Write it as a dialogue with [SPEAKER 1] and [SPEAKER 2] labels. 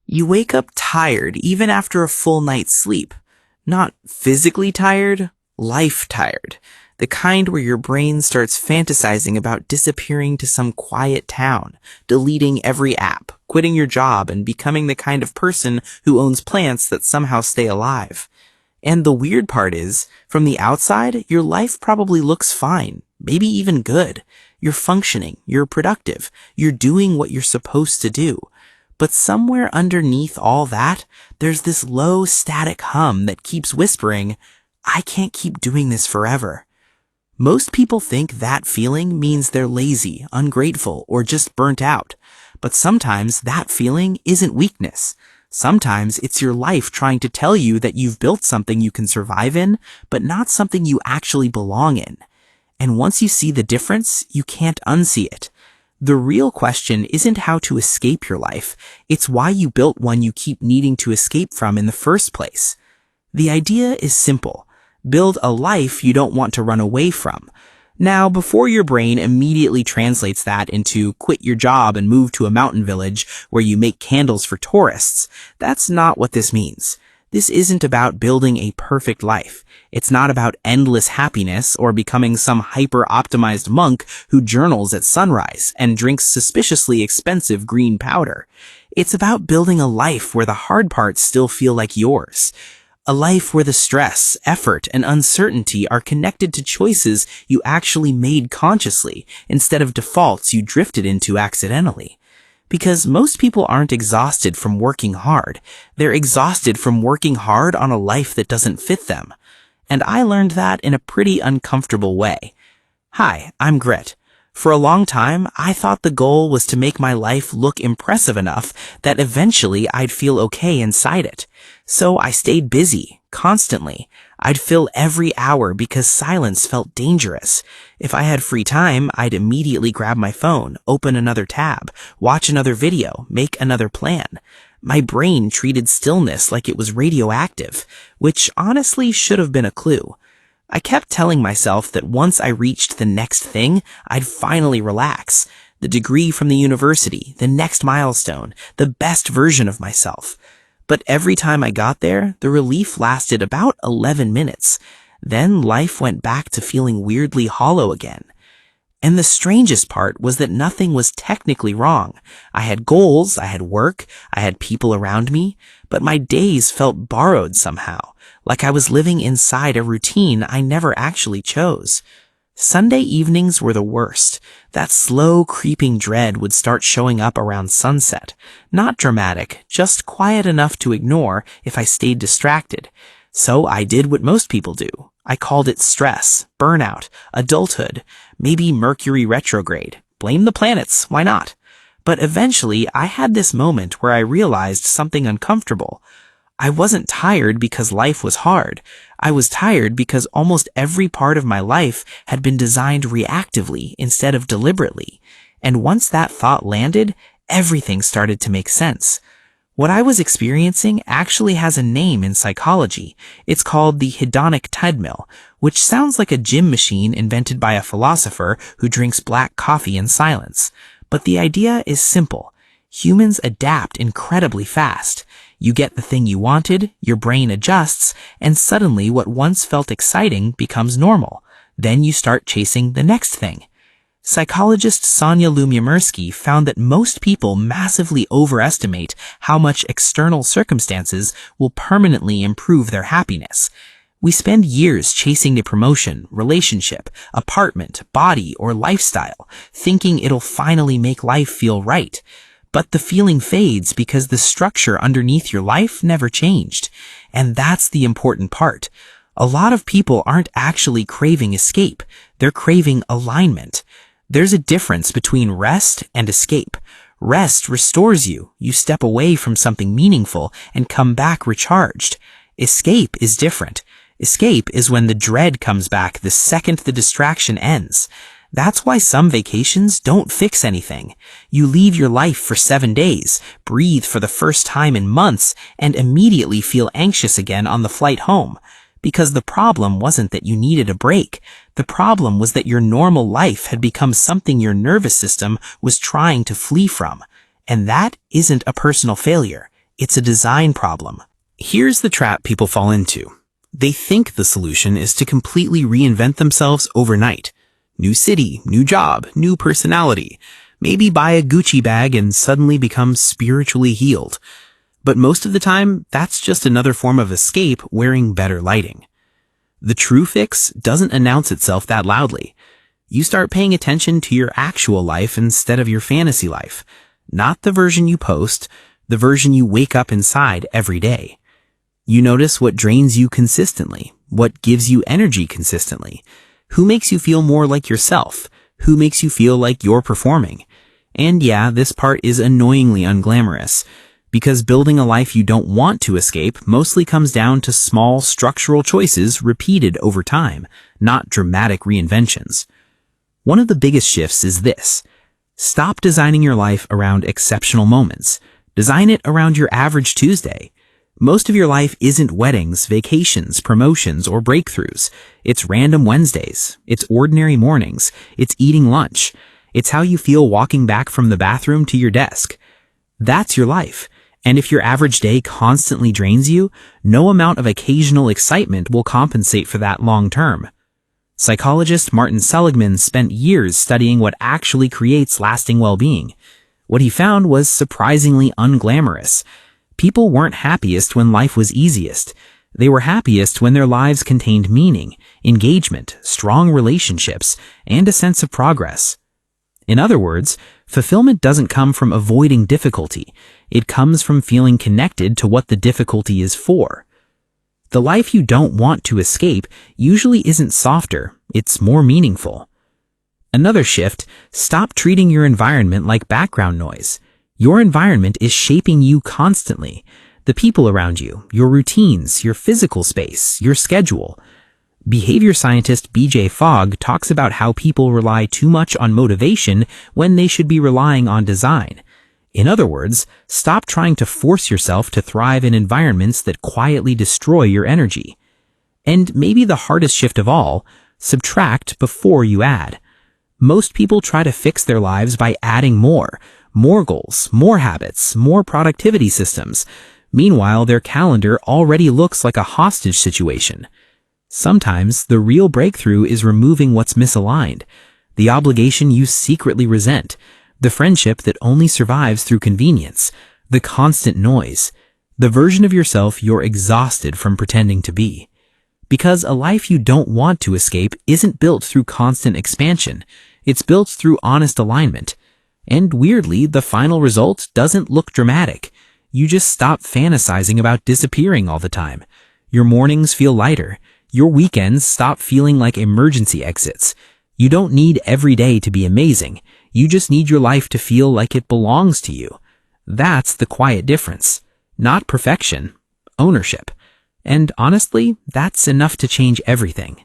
[SPEAKER 1] You wake up tired even after a full night's sleep. Not physically tired, life tired. The kind where your brain starts fantasizing about disappearing to some quiet town, deleting every app, quitting your job, and becoming the kind of person who owns plants that somehow stay alive. And the weird part is, from the outside, your life probably looks fine, maybe even good. You're functioning, you're productive, you're doing what you're supposed to do. But somewhere underneath all that, there's this low static hum that keeps whispering, I can't keep doing this forever. Most people think that feeling means they're lazy, ungrateful, or just burnt out. But sometimes that feeling isn't weakness. Sometimes it's your life trying to tell you that you've built something you can survive in, but not something you actually belong in. And once you see the difference, you can't unsee it. The real question isn't how to escape your life, it's why you built one you keep needing to escape from in the first place. The idea is simple. Build a life you don't want to run away from. Now, before your brain immediately translates that into quit your job and move to a mountain village where you make candles for tourists, that's not what this means. This isn't about building a perfect life. It's not about endless happiness or becoming some hyper-optimized monk who journals at sunrise and drinks suspiciously expensive green powder. It's about building a life where the hard parts still feel like yours. A life where the stress, effort, and uncertainty are connected to choices you actually made consciously instead of defaults you drifted into accidentally. Because most people aren't exhausted from working hard. They're exhausted from working hard on a life that doesn't fit them. And I learned that in a pretty uncomfortable way. Hi, I'm Grit. For a long time, I thought the goal was to make my life look impressive enough that eventually I'd feel okay inside it. So I stayed busy, constantly. I'd fill every hour because silence felt dangerous. If I had free time, I'd immediately grab my phone, open another tab, watch another video, make another plan. My brain treated stillness like it was radioactive, which honestly should have been a clue. I kept telling myself that once I reached the next thing, I'd finally relax. The degree from the university, the next milestone, the best version of myself. But every time I got there, the relief lasted about 11 minutes. Then life went back to feeling weirdly hollow again. And the strangest part was that nothing was technically wrong. I had goals, I had work, I had people around me, but my days felt borrowed somehow, like I was living inside a routine I never actually chose. Sunday evenings were the worst. That slow, creeping dread would start showing up around sunset. Not dramatic, just quiet enough to ignore if I stayed distracted. So I did what most people do. I called it stress, burnout, adulthood, maybe Mercury retrograde. Blame the planets, why not? But eventually, I had this moment where I realized something uncomfortable. I wasn't tired because life was hard. I was tired because almost every part of my life had been designed reactively instead of deliberately. And once that thought landed, everything started to make sense. What I was experiencing actually has a name in psychology. It's called the hedonic treadmill, which sounds like a gym machine invented by a philosopher who drinks black coffee in silence. But the idea is simple. Humans adapt incredibly fast. You get the thing you wanted, your brain adjusts, and suddenly what once felt exciting becomes normal. Then you start chasing the next thing. Psychologist Sonia Lumiemirsky found that most people massively overestimate how much external circumstances will permanently improve their happiness. We spend years chasing a promotion, relationship, apartment, body, or lifestyle, thinking it'll finally make life feel right. But the feeling fades because the structure underneath your life never changed. And that's the important part. A lot of people aren't actually craving escape. They're craving alignment. There's a difference between rest and escape. Rest restores you. You step away from something meaningful and come back recharged. Escape is different. Escape is when the dread comes back the second the distraction ends. That's why some vacations don't fix anything. You leave your life for 7 days, breathe for the first time in months, and immediately feel anxious again on the flight home. Because the problem wasn't that you needed a break. The problem was that your normal life had become something your nervous system was trying to flee from. And that isn't a personal failure.
[SPEAKER 2] It's a design problem. Here's the trap people fall into. They think the solution is to completely reinvent themselves overnight. New city, new job, new personality. Maybe buy a Gucci bag and suddenly become spiritually healed. But most of the time, that's just another form of escape wearing better lighting. The true fix doesn't announce itself that loudly. You start paying attention to your actual life instead of your fantasy life. Not the version you post, the version you wake up inside every day. You notice what drains you consistently, what gives you energy consistently, who makes you feel more like yourself, who makes you feel like you're performing. And yeah, this part is annoyingly unglamorous, because building a life you don't want to escape mostly comes down to small structural choices repeated over time, not dramatic reinventions. One of the biggest shifts is this. Stop designing your life around exceptional moments. Design it around your average Tuesday. Most of your life isn't weddings, vacations, promotions, or breakthroughs. It's random Wednesdays. It's ordinary mornings. It's eating lunch. It's how you feel walking back from the bathroom to your desk. That's your life. And if your average day constantly drains you, no amount of occasional excitement will compensate for that long term. Psychologist Martin Seligman spent years studying what actually creates lasting well-being. What he found was surprisingly unglamorous. People weren't happiest when life was easiest. They were happiest when their lives contained meaning, engagement, strong relationships, and a sense of progress. In other words, fulfillment doesn't come from avoiding difficulty. It comes from feeling connected to what the difficulty is for. The life you don't want to escape usually isn't softer, it's more meaningful. Another shift, stop treating your environment like background noise. Your environment is shaping you constantly. The people around you, your routines, your physical space, your schedule. Behavior scientist B.J. Fogg talks about how people rely too much on motivation when they should be relying on design. In other words, stop trying to force yourself to thrive in environments that quietly destroy your energy. And maybe the hardest shift of all, subtract before you add. Most people try to fix their lives by adding more goals, more habits, more productivity systems. Meanwhile, their calendar already looks like a hostage situation. Sometimes the real breakthrough is removing what's misaligned, the obligation you secretly resent, the friendship that only survives through convenience, the constant noise, the version of yourself you're exhausted from pretending to be. Because a life you don't want to escape isn't built through constant expansion, it's built through honest alignment. And weirdly, the final result doesn't look dramatic. You just stop fantasizing about disappearing all the time. Your mornings feel lighter. Your weekends stop feeling like emergency exits. You don't need every day to be amazing. You just need your life to feel like it belongs to you. That's the quiet difference. Not perfection, ownership. And honestly, that's enough to change everything.